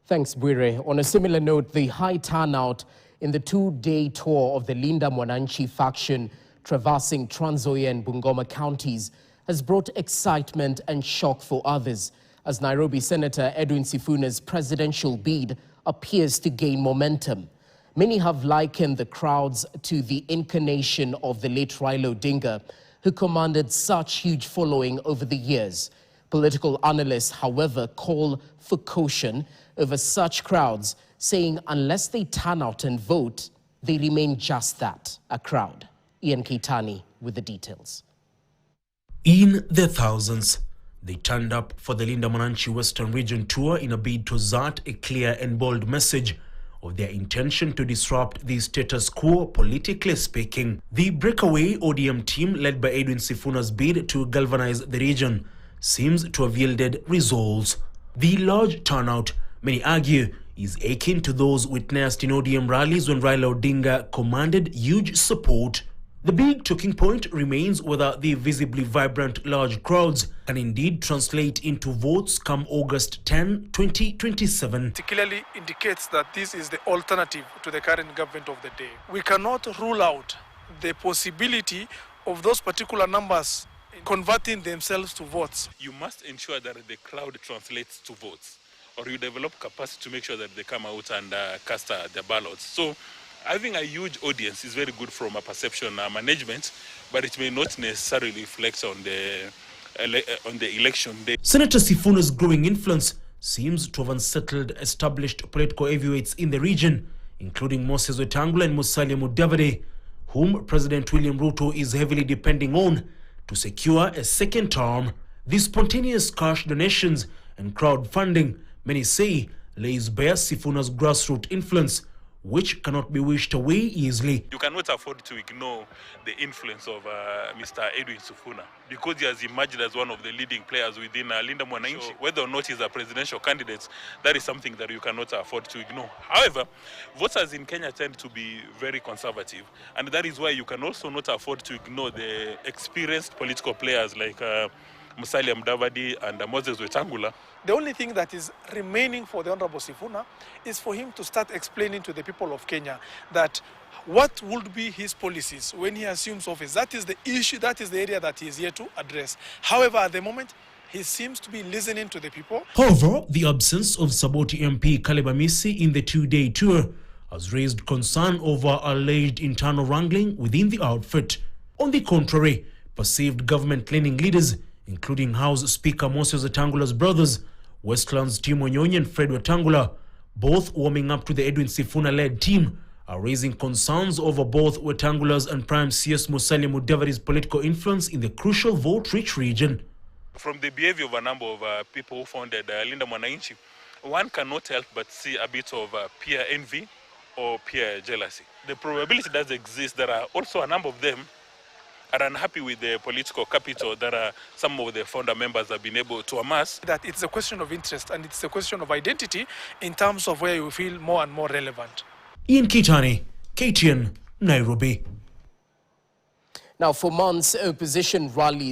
Thanks, Bwire. On a similar note, the high turnout in the two-day tour of the Linda Mwananchi faction traversing Trans Nzoia and Bungoma counties has brought excitement and shock for others, as Nairobi Senator Edwin Sifuna's presidential bid appears to gain momentum. Many have likened the crowds to the incarnation of the late Raila Odinga, who commanded such huge following over the years. Political analysts, however, call for caution over such crowds, saying unless they turn out and vote, they remain just that, a crowd. Ian Keitani with the details. In their thousands, they turned up for the Linda Mwananchi Western Region tour in a bid to exert a clear and bold message of their intention to disrupt the status quo, politically speaking. The breakaway ODM team, led by Edwin Sifuna's bid to galvanize the region, seems to have yielded results. The large turnout, many argue, is akin to those witnessed in ODM rallies when Raila Odinga commanded huge support. The big talking point remains whether the visibly vibrant large crowds can indeed translate into votes come August 10, 2027. It clearly indicates that this is the alternative to the current government of the day. We cannot rule out the possibility of those particular numbers converting themselves to votes. You must ensure that the crowd translates to votes, or you develop capacity to make sure that they come out and cast their ballots. So having a huge audience is very good from a perception management, but it may not necessarily reflect on the election day. Senator Sifuna's growing influence seems to have unsettled established political heavyweights in the region, including Moses Wetangula and Musalia Mudavadi, whom President William Ruto is heavily depending on to secure a second term. The spontaneous cash donations and crowdfunding, many say, lays bare Sifuna's grassroots influence, which cannot be wished away easily. You cannot afford to ignore the influence of Mr. Edwin Sifuna, because he has emerged as one of the leading players within Linda Mwananchi. So whether or not he's a presidential candidate, that is something that you cannot afford to ignore. However, voters in Kenya tend to be very conservative, and that is why you can also not afford to ignore the experienced political players like Musalia Mudavadi and Moses Wetangula. The only thing that is remaining for the Honorable Sifuna is for him to start explaining to the people of Kenya that what would be his policies when he assumes office. That is the issue, that is the area that he is here to address. However, at the moment, he seems to be listening to the people. However, the absence of Saboti MP Caleb Amisi in the two-day tour has raised concern over alleged internal wrangling within the outfit. On the contrary, perceived government-leaning leaders, including House Speaker Moses Wetangula's brothers, Westlands Tim Onyonyi and Fred Wetangula, both warming up to the Edwin Sifuna-led team, are raising concerns over both Wetangula's and Prime CS Musalia Mudavadi's political influence in the crucial vote-rich region. From the behavior of a number of people who founded Linda Mwananchi, one cannot help but see a bit of peer envy or peer jealousy. The probability does exist. There are also a number of them are unhappy with the political capital that some of the founder members have been able to amass. That it's a question of interest and it's a question of identity in terms of where you feel more and more relevant. Ian Keitani, KTN, Nairobi. Now, for months, opposition rallies